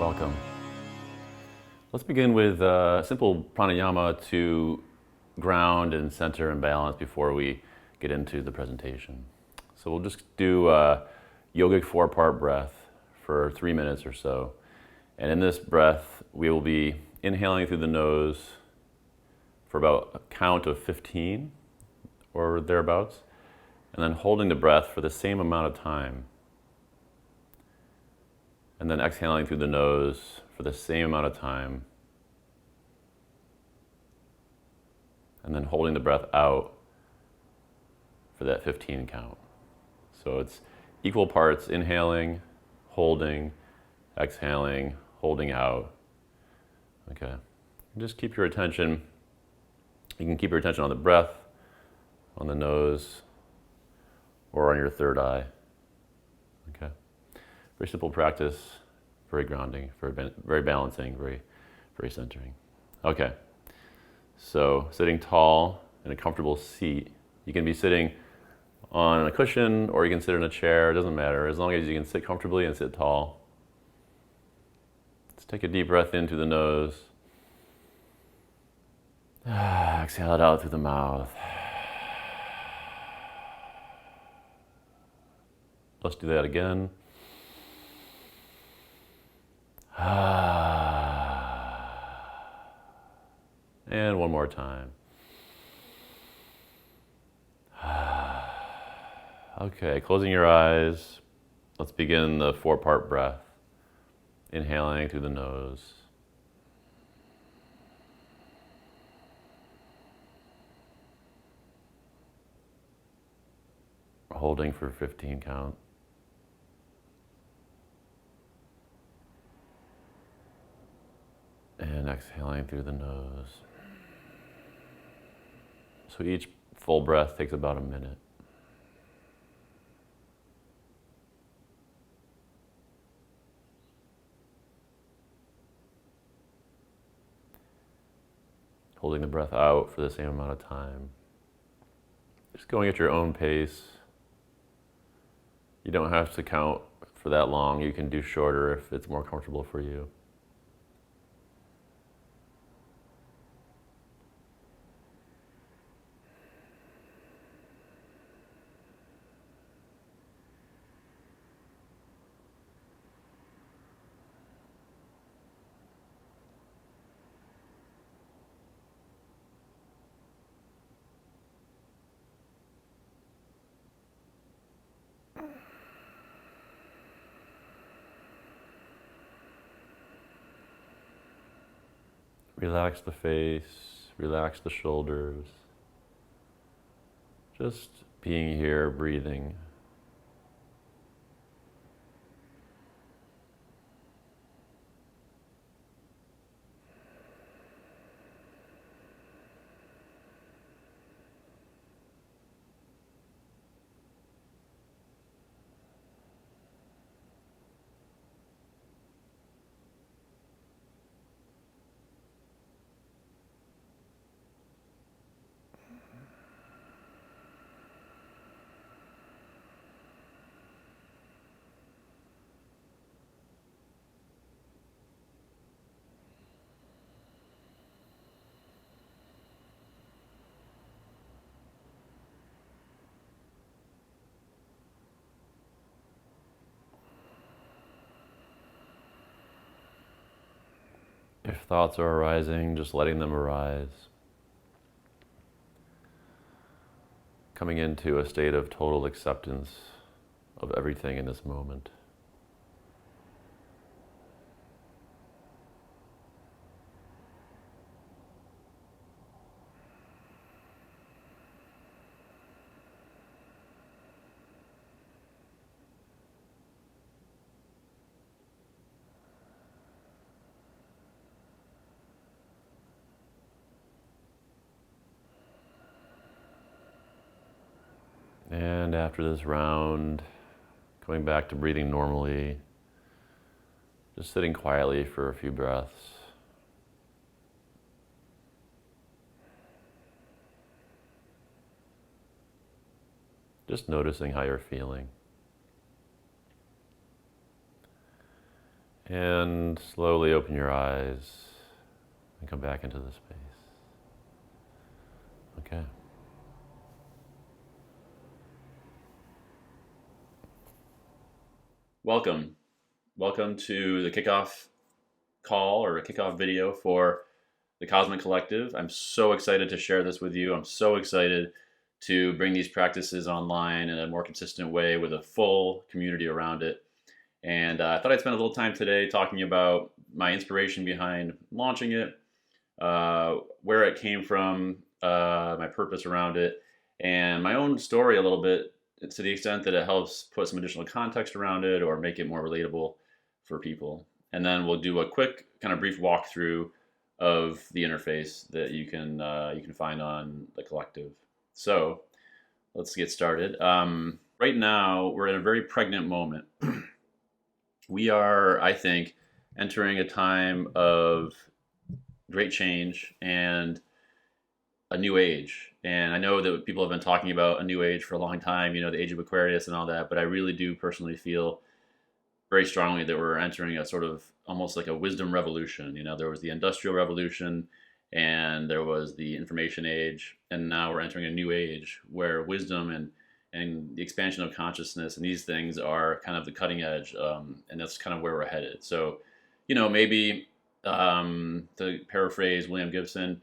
welcome. Let's begin with simple pranayama to ground and center and balance before we get into the presentation. So we'll just do a yogic 4-part breath for 3 minutes or so. And in this breath, we will be inhaling through the nose for about a count of 15 or thereabouts, and then holding the breath for the same amount of time. And then exhaling through the nose for the same amount of time. And then holding the breath out for that 15 count. So it's equal parts inhaling, holding, exhaling, holding out. Okay. Just keep your attention. You can keep your attention on the breath, on the nose, or on your third eye. Okay. Very simple practice, very grounding, very balancing, very centering. Okay. So sitting tall in a comfortable seat. You can be sitting on a cushion or you can sit in a chair, it doesn't matter, as long as you can sit comfortably and sit tall. Let's take a deep breath in through the nose. Exhale it out through the mouth. Let's do that again. And one more time. Okay, closing your eyes. Let's begin the 4-part breath. Inhaling through the nose. Holding for 15 count. And exhaling through the nose. So each full breath takes about a minute. Holding the breath out for the same amount of time. Just going at your own pace. You don't have to count for that long. You can do shorter if it's more comfortable for you. Relax the face, relax the shoulders. Just being here, breathing. If thoughts are arising, just letting them arise. Coming into a state of total acceptance of everything in this moment. And after this round, going back to breathing normally, just sitting quietly for a few breaths. Just noticing how you're feeling. And slowly open your eyes and come back into the space. Okay. Welcome. Welcome to the kickoff call or a kickoff video for the Cosmic Collective. I'm so excited to share this with you. I'm so excited to bring these practices online in a more consistent way with a full community around it. And I thought I'd spend a little time today talking about my inspiration behind launching it, where it came from, my purpose around it, and my own story a little bit to the extent that it helps put some additional context around it or make it more relatable for people. And then we'll do a quick kind of brief walkthrough of the interface that you can find on the collective. So let's get started. Right now, we're in a very pregnant moment. We are, I think, entering a time of great change and a new age. And I know that people have been talking about a new age for a long time, the age of Aquarius and all that, but I really do personally feel very strongly that we're entering a sort of almost like a wisdom revolution. There was the Industrial Revolution and there was the information age, and now we're entering a new age where wisdom and the expansion of consciousness and these things are kind of the cutting edge, and that's kind of where we're headed. So, maybe to paraphrase William Gibson,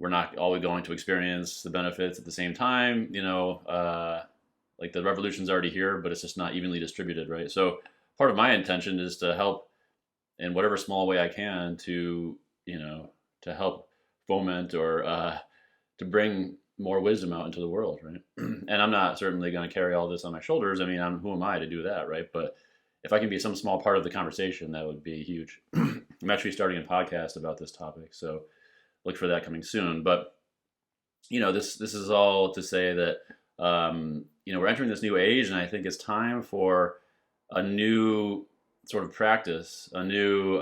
we're not always going to experience the benefits at the same time. Like the revolution's already here, but it's just not evenly distributed, right? So part of my intention is to help in whatever small way I can to help foment or to bring more wisdom out into the world, right? And I'm not certainly going to carry all this on my shoulders. I mean, who am I to do that, right? But if I can be some small part of the conversation, that would be huge. I'm actually starting a podcast about this topic, so look for that coming soon. But this is all to say that we're entering this new age, and I think it's time for a new sort of practice, a new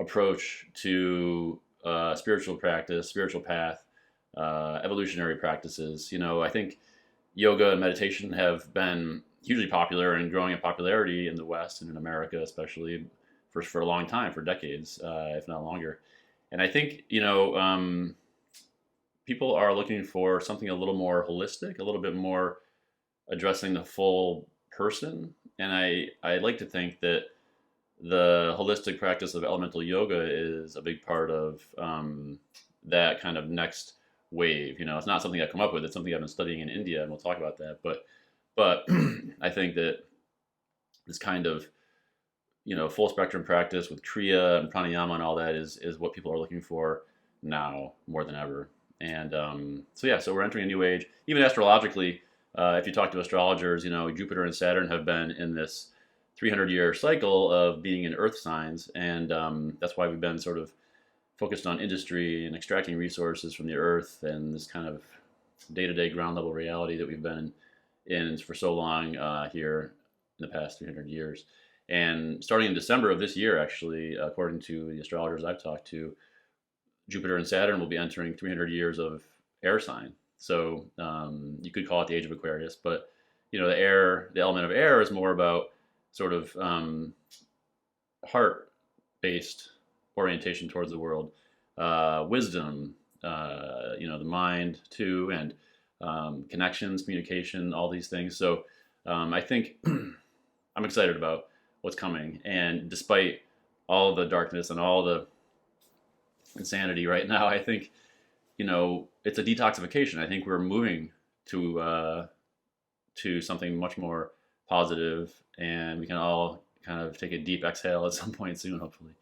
approach to spiritual practice, spiritual path, evolutionary practices. I think yoga and meditation have been hugely popular and growing in popularity in the West and in America, especially for a long time, for decades, if not longer. And I think, people are looking for something a little more holistic, a little bit more addressing the full person. And I like to think that the holistic practice of elemental yoga is a big part of that kind of next wave. It's not something I've come up with. It's something I've been studying in India, and we'll talk about that. But I think that this kind of full spectrum practice with kriya and pranayama and all that is what people are looking for now more than ever. And so we're entering a new age. Even astrologically, if you talk to astrologers, Jupiter and Saturn have been in this 300-year cycle of being in Earth signs, and that's why we've been sort of focused on industry and extracting resources from the Earth and this kind of day-to-day ground level reality that we've been in for so long here in the past 300 years. And starting in December of this year, actually, according to the astrologers I've talked to, Jupiter and Saturn will be entering 300 years of air sign. So you could call it the age of Aquarius, but the element of air is more about sort of heart-based orientation towards the world, wisdom, the mind too, and connections, communication, all these things. So I think I'm excited about what's coming. And despite all the darkness and all the insanity right now, I think, it's a detoxification. I think we're moving to something much more positive, and we can all kind of take a deep exhale at some point soon, hopefully.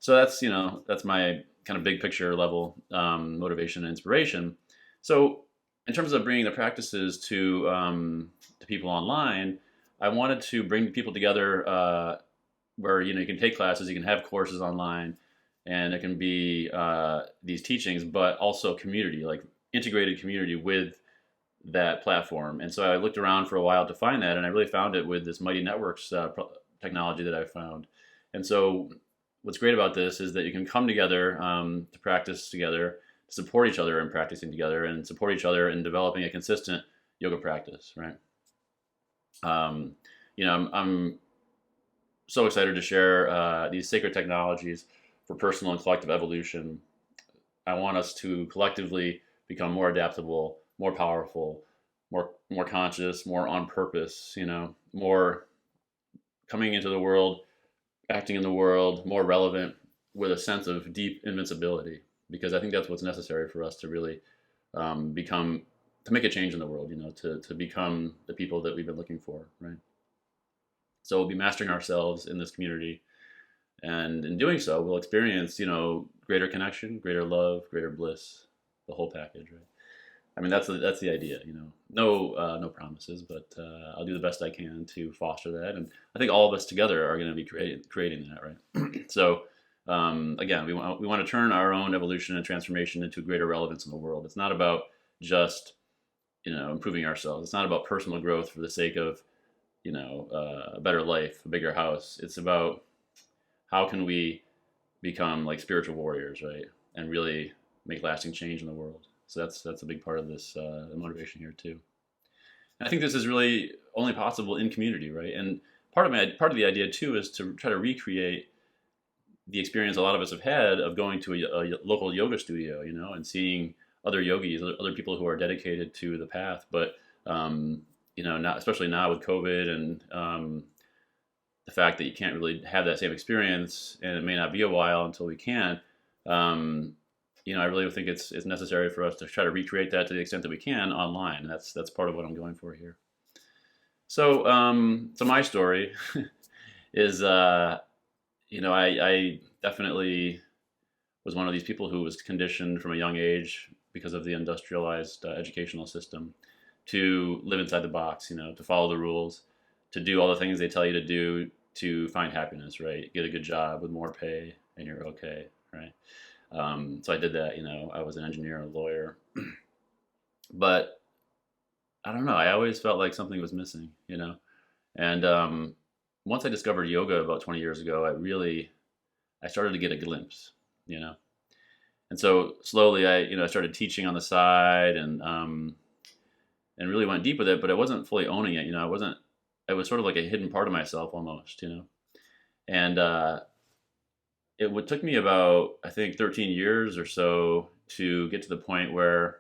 So that's my kind of big picture level motivation and inspiration. So in terms of bringing the practices to people online, I wanted to bring people together where you can take classes, you can have courses online, and it can be these teachings, but also community, like integrated community with that platform. And so I looked around for a while to find that, and I really found it with this Mighty Networks technology that I found. And so what's great about this is that you can come together to practice together, to support each other in practicing together, and support each other in developing a consistent yoga practice, right? I'm so excited to share these sacred technologies for personal and collective evolution. I want us to collectively become more adaptable, more powerful, more conscious, more on purpose, more coming into the world, acting in the world, more relevant with a sense of deep invincibility. Because I think that's what's necessary for us to really become, to make a change in the world, to become the people that we've been looking for, right? So we'll be mastering ourselves in this community. And in doing so, we'll experience, greater connection, greater love, greater bliss, the whole package, right? I mean, that's the idea, No promises, but I'll do the best I can to foster that, and I think all of us together are going to be creating that, right? So, again, we want to turn our own evolution and transformation into greater relevance in the world. It's not about just improving ourselves. It's not about personal growth for the sake of a better life, a bigger house. It's about how can we become like spiritual warriors, right, and really make lasting change in the world. So that's a big part of this motivation here too. And I think this is really only possible in community, right? And part of the idea too is to try to recreate the experience a lot of us have had of going to a local yoga studio, and seeing other yogis, other people who are dedicated to the path. But not especially now with COVID and the fact that you can't really have that same experience, and it may not be a while until we can. I really think it's necessary for us to try to recreate that to the extent that we can online. And that's part of what I'm going for here. So, so my story is, I definitely was one of these people who was conditioned from a young age because of the industrialized educational system to live inside the box, to follow the rules, to do all the things they tell you to do to find happiness, right? Get a good job with more pay and you're okay, right? So I did that, I was an engineer, a lawyer, but I don't know. I always felt like something was missing, and once I discovered yoga about 20 years ago, I started to get a glimpse, and so slowly I started teaching on the side and really went deep with it, but I wasn't fully owning it. It was sort of like a hidden part of myself almost, and it took me about, I think, 13 years or so to get to the point where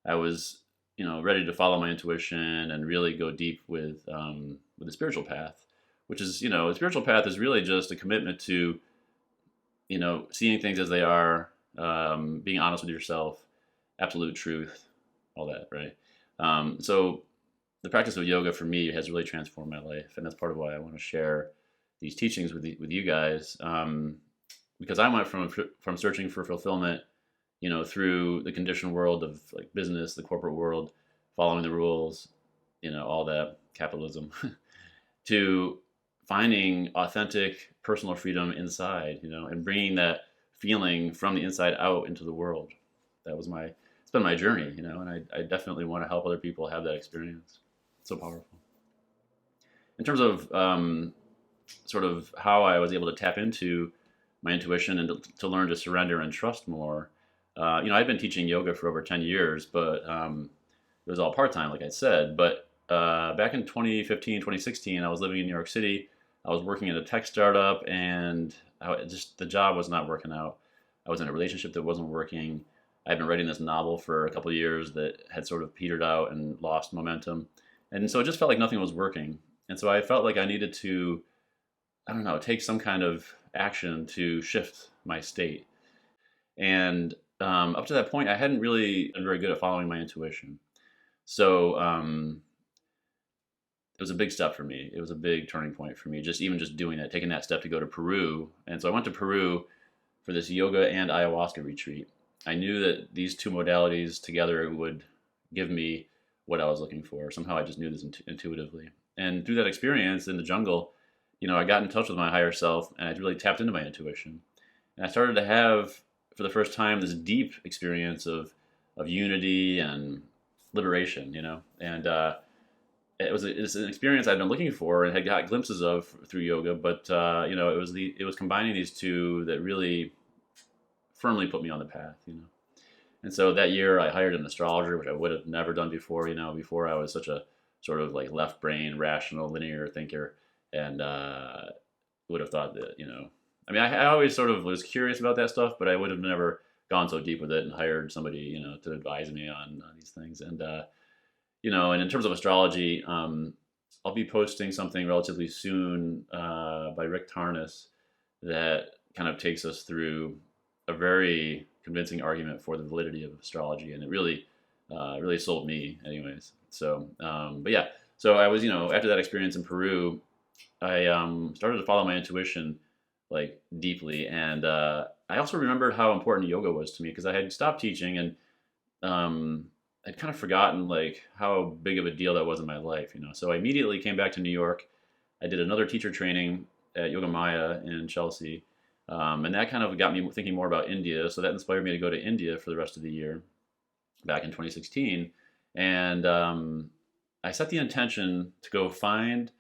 I was, ready to follow my intuition and really go deep with the spiritual path, which is, the spiritual path is really just a commitment to, seeing things as they are, being honest with yourself, absolute truth, all that, right? So the practice of yoga for me has really transformed my life, and that's part of why I want to share these teachings with you guys. Because I went from searching for fulfillment, through the conditioned world of like business, the corporate world, following the rules, all that capitalism, to finding authentic personal freedom inside, and bringing that feeling from the inside out into the world. It's been my journey, and I definitely want to help other people have that experience. It's so powerful. In terms of sort of how I was able to tap into my intuition and to learn to surrender and trust more. I'd been teaching yoga for over 10 years, but it was all part-time, like I said. But back in 2015, 2016, I was living in New York City. I was working at a tech startup, and the job was not working out. I was in a relationship that wasn't working. I'd been writing this novel for a couple of years that had sort of petered out and lost momentum. And so it just felt like nothing was working. And so I felt like I needed to, I don't know, take some kind of action to shift my state. And up to that point, I hadn't really been very good at following my intuition. So it was a big step for me. It was a big turning point for me, just doing that, taking that step to go to Peru. And so I went to Peru for this yoga and ayahuasca retreat. I knew that these two modalities together would give me what I was looking for. Somehow I just knew this intuitively. And through that experience in the jungle, I got in touch with my higher self, and I really tapped into my intuition. And I started to have, for the first time, this deep experience of unity and liberation, And it's an experience I'd been looking for and had got glimpses of through yoga, but it was combining these two that really firmly put me on the path, And so that year I hired an astrologer, which I would have never done before. Before I was such a sort of like left brain, rational, linear thinker. And would have thought that, I mean, I always sort of was curious about that stuff, but I would have never gone so deep with it and hired somebody, to advise me on these things. And, and in terms of astrology, I'll be posting something relatively soon by Rick Tarnas that kind of takes us through a very convincing argument for the validity of astrology, and it really sold me, anyways. So, but yeah, so I was, after that experience in Peru, I started to follow my intuition like deeply, and I also remembered how important yoga was to me because I had stopped teaching and I'd kind of forgotten like how big of a deal that was in my life. So I immediately came back to New York. I did another teacher training at Yoga Maya in Chelsea, and that kind of got me thinking more about India. So that inspired me to go to India for the rest of the year back in 2016, and I set the intention to go find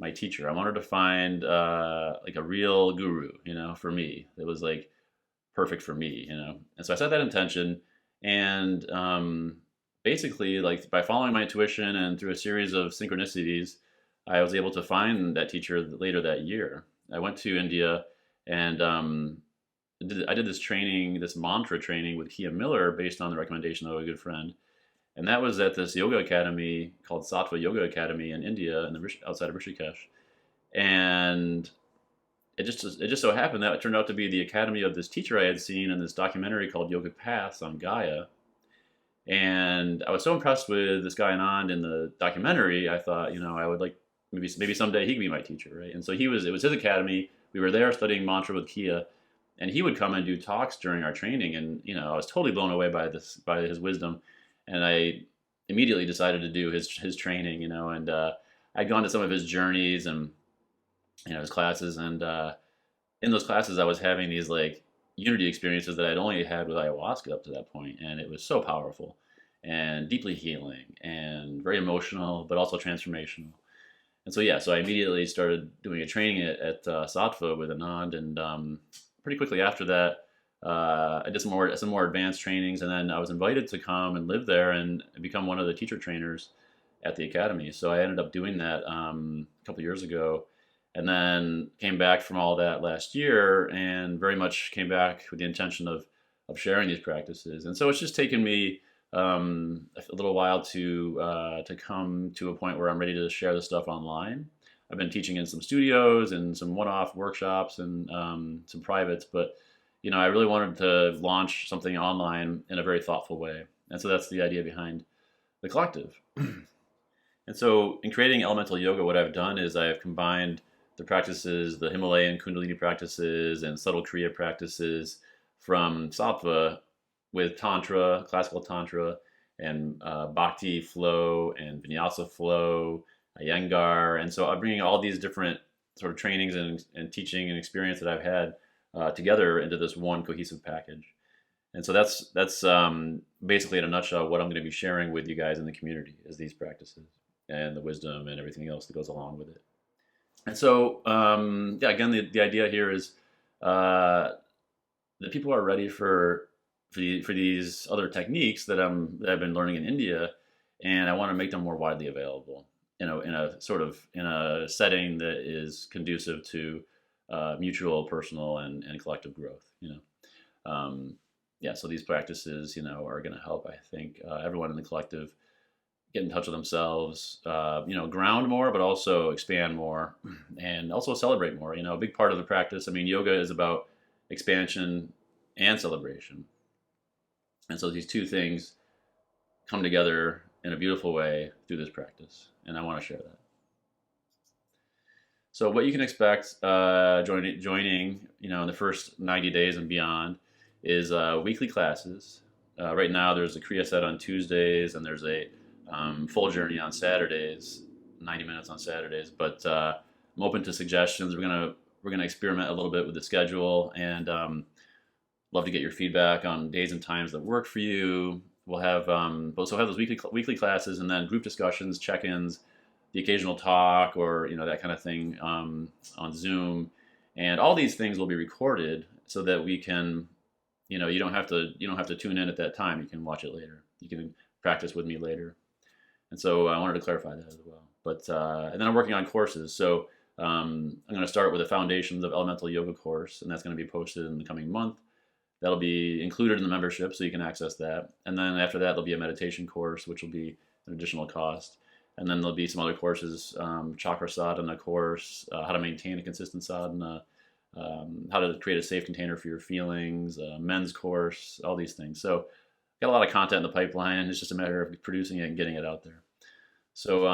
my teacher. I wanted to find like a real guru, for me. It was like perfect for me. And so I set that intention, and basically, like by following my intuition and through a series of synchronicities, I was able to find that teacher later that year. I went to India and I did this training, this mantra training with Kia Miller based on the recommendation of a good friend. And that was at this yoga academy called Sattva Yoga Academy in India, outside of Rishikesh. And it just so happened that it turned out to be the academy of this teacher I had seen in this documentary called Yogic Paths on Gaia. And I was so impressed with this guy Anand in the documentary, I thought, I would like maybe someday he could be my teacher, right? And so it was his academy. We were there studying mantra with Kia, and he would come and do talks during our training, and I was totally blown away by his wisdom, and I immediately decided to do his training, and I'd gone to some of his journeys and his classes, and in those classes I was having these like unity experiences that I'd only had with ayahuasca up to that point, and it was so powerful and deeply healing and very emotional, but also transformational. And so so I immediately started doing a training at Sattva with Anand, and pretty quickly after that, I did some more advanced trainings, and then I was invited to come and live there and become one of the teacher trainers at the academy. So I ended up doing that a couple years ago, and then came back from all that last year, and very much came back with the intention of sharing these practices. And so it's just taken me a little while to come to a point where I'm ready to share this stuff online. I've been teaching in some studios and some one-off workshops and some privates, but I really wanted to launch something online in a very thoughtful way. And so that's the idea behind the collective. And so in creating Elemental Yoga, what I've done is I've combined the practices, the Himalayan Kundalini practices and subtle Kriya practices from Sattva with Tantra, classical Tantra, and Bhakti flow and Vinyasa flow, Iyengar. And so I'm bringing all these different sort of trainings and teaching and experience that I've had together into this one cohesive package. And so that's basically in a nutshell what I'm going to be sharing with you guys in the community is these practices and the wisdom and everything else that goes along with it. And so, again, the idea here is that people are ready for these other techniques that I've been learning in India, and I want to make them more widely available, in a setting that is conducive to mutual, personal, and collective growth. So these practices, are going to help, I think, everyone in the collective get in touch with themselves, ground more, but also expand more, and also celebrate more. A big part of the practice, yoga is about expansion and celebration. And so these two things come together in a beautiful way through this practice, and I want to share that. So what you can expect joining, in the first 90 days and beyond is weekly classes. Right now there's a Kriya set on Tuesdays, and there's a full journey on Saturdays, 90 minutes on Saturdays. But I'm open to suggestions. We're gonna experiment a little bit with the schedule, and love to get your feedback on days and times that work for you. We'll have those weekly classes, and then group discussions, check-ins, the occasional talk, or that kind of thing on Zoom. And all these things will be recorded so that we can, you don't have to tune in at that time. You can watch it later. You can practice with me later. And so I wanted to clarify that as well. But and then I'm working on courses. So I'm going to start with the Foundations of Elemental Yoga course, and that's going to be posted in the coming month. That'll be included in the membership, so you can access that. And then after that, there'll be a meditation course, which will be an additional cost. And then there'll be some other courses, chakra sadhana course, how to maintain a consistent sadhana, how to create a safe container for your feelings, men's course, all these things. So got a lot of content in the pipeline. It's just a matter of producing it and getting it out there. So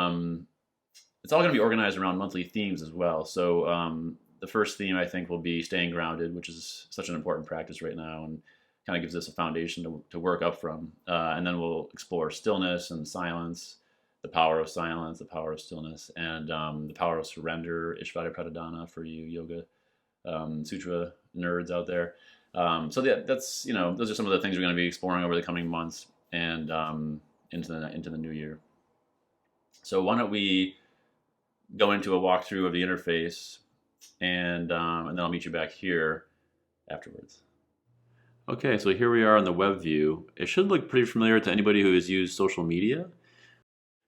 it's all going to be organized around monthly themes as well. So the first theme, I think, will be staying grounded, which is such an important practice right now and kind of gives us a foundation to work up from. And then we'll explore stillness and silence, the power of silence, the power of stillness, and the power of surrender, Ishvara Pradhana for you yoga sutra nerds out there. So that's, those are some of the things we're going to be exploring over the coming months and into the new year. So why don't we go into a walkthrough of the interface, and then I'll meet you back here afterwards. Okay, so here we are on the web view. It should look pretty familiar to anybody who has used social media.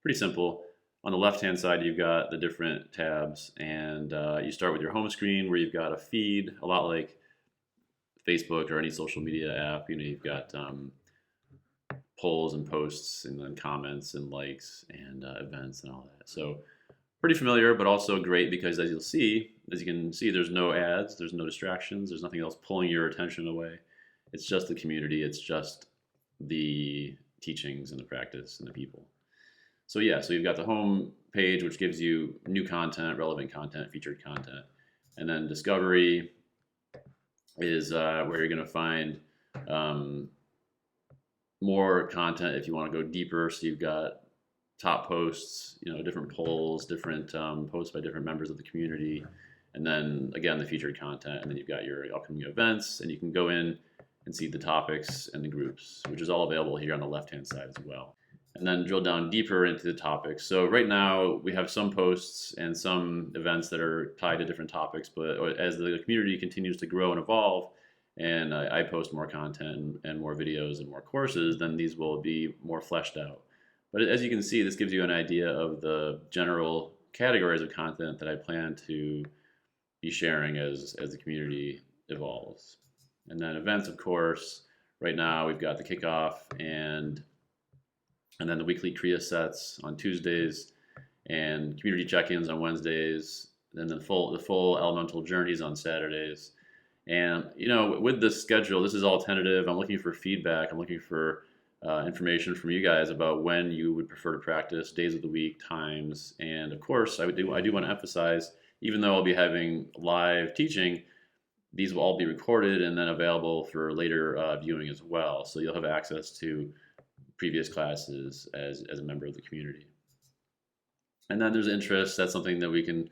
Pretty simple. On the left-hand side, you've got the different tabs, and you start with your home screen where you've got a feed, a lot like Facebook or any social media app. You've got polls and posts, and then comments and likes and events and all that. So pretty familiar, but also great because as you can see, there's no ads, there's no distractions, there's nothing else pulling your attention away. It's just the community, it's just the teachings and the practice and the people. So so you've got the home page, which gives you new content, relevant content, featured content. And then discovery is where you're going to find more content if you want to go deeper. So you've got top posts, different polls, different posts by different members of the community. And then again, the featured content. And then you've got your upcoming events, and you can go in and see the topics and the groups, which is all available here on the left-hand side as well. And then drill down deeper into the topics. So right now we have some posts and some events that are tied to different topics, but as the community continues to grow and evolve, and I post more content and more videos and more courses, then these will be more fleshed out. But as you can see, this gives you an idea of the general categories of content that I plan to be sharing as the community evolves. And then events, of course, right now we've got the Kickoff and then the weekly Kriya sets on Tuesdays, and community check-ins on Wednesdays, and then the full elemental journeys on Saturdays. And with this schedule, this is all tentative. I'm looking for feedback. I'm looking for information from you guys about when you would prefer to practice, days of the week, times, and of course, I do want to emphasize, even though I'll be having live teaching, these will all be recorded and then available for later viewing as well. So you'll have access to previous classes as a member of the community. And then there's interest. That's something that we can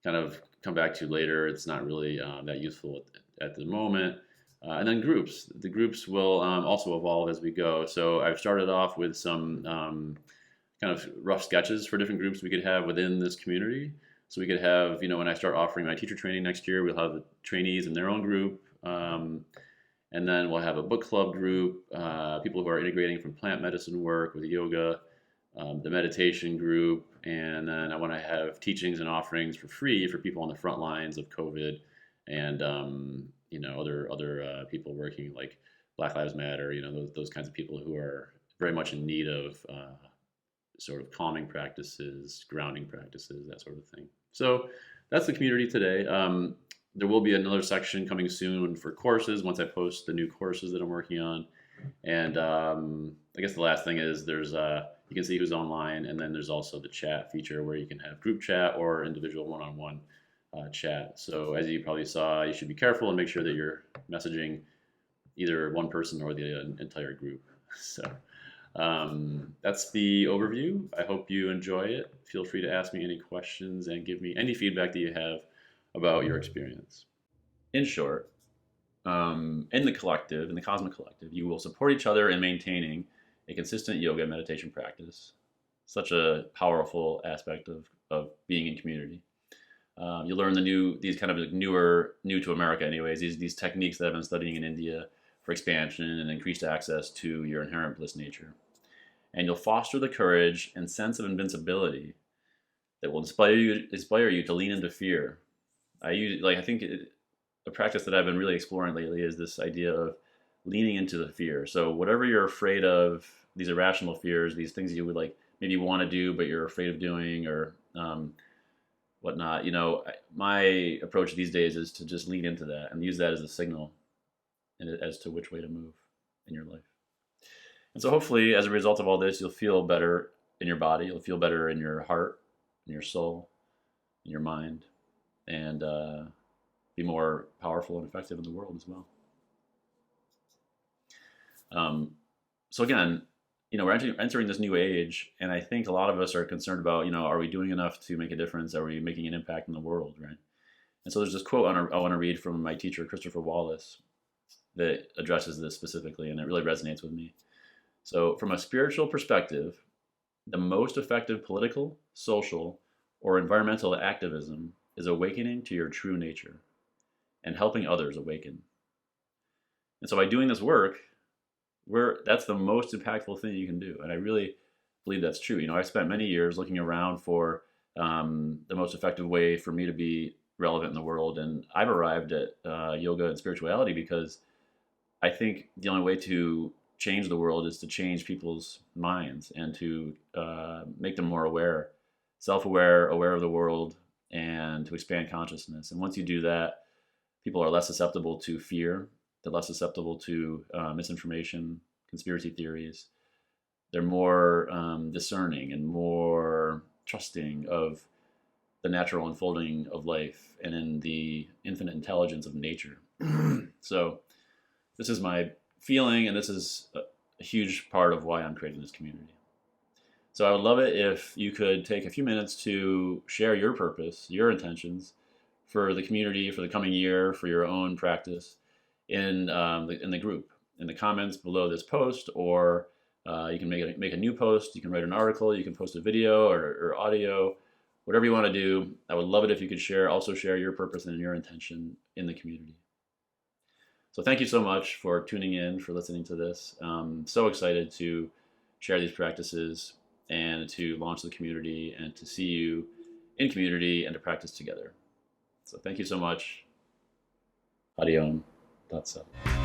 kind of come back to later. It's not really that useful at the moment. And then groups. The groups will also evolve as we go. So I've started off with some kind of rough sketches for different groups we could have within this community. So we could have, when I start offering my teacher training next year, we'll have the trainees in their own group. And then we'll have a book club group, people who are integrating from plant medicine work with yoga, the meditation group, and then I want to have teachings and offerings for free for people on the front lines of COVID, and other people working like Black Lives Matter, those kinds of people who are very much in need of sort of calming practices, grounding practices, that sort of thing. So that's the community today. There will be another section coming soon for courses once I post the new courses that I'm working on. And I guess the last thing is there's you can see who's online, and then there's also the chat feature where you can have group chat or individual one-on-one chat. So as you probably saw, you should be careful and make sure that you're messaging either one person or the entire group. So that's the overview. I hope you enjoy it. Feel free to ask me any questions and give me any feedback that you have about your experience. In short, in the collective, in the cosmic collective, you will support each other in maintaining a consistent yoga meditation practice. Such a powerful aspect of being in community. You learn these kind of new to America anyways, these techniques that I've been studying in India for expansion and increased access to your inherent bliss nature. And you'll foster the courage and sense of invincibility that will inspire you to lean into fear. I think a practice that I've been really exploring lately is this idea of leaning into the fear. So whatever you're afraid of, these irrational fears, these things you would like maybe want to do but you're afraid of doing, or whatnot. My approach these days is to just lean into that and use that as a signal as to which way to move in your life. And so hopefully, as a result of all this, you'll feel better in your body, you'll feel better in your heart, in your soul, in your mind, and be more powerful and effective in the world as well. So again, we're entering this new age, and I think a lot of us are concerned about, are we doing enough to make a difference? Are we making an impact in the world, right? And so there's this quote I want to read from my teacher, Christopher Wallace, that addresses this specifically, and it really resonates with me. So from a spiritual perspective, the most effective political, social, or environmental activism is awakening to your true nature and helping others awaken. And so by doing this work, that's the most impactful thing you can do. And I really believe that's true. I spent many years looking around for the most effective way for me to be relevant in the world. And I've arrived at yoga and spirituality because I think the only way to change the world is to change people's minds and to make them more aware, self-aware, aware of the world, and to expand consciousness. And once you do that, people are less susceptible to fear. They're less susceptible to misinformation, conspiracy theories. They're more discerning and more trusting of the natural unfolding of life and in the infinite intelligence of nature. So this is my feeling, and this is a huge part of why I'm creating this community. So I would love it if you could take a few minutes to share your purpose, your intentions for the community, for the coming year, for your own practice in the group, in the comments below this post, or you can make a new post, you can write an article, you can post a video or audio, whatever you want to do. I would love it if you could also share your purpose and your intention in the community. So thank you so much for tuning in, for listening to this. So excited to share these practices and to launch the community and to see you in community and to practice together. So thank you so much. Hadi Om. That's it.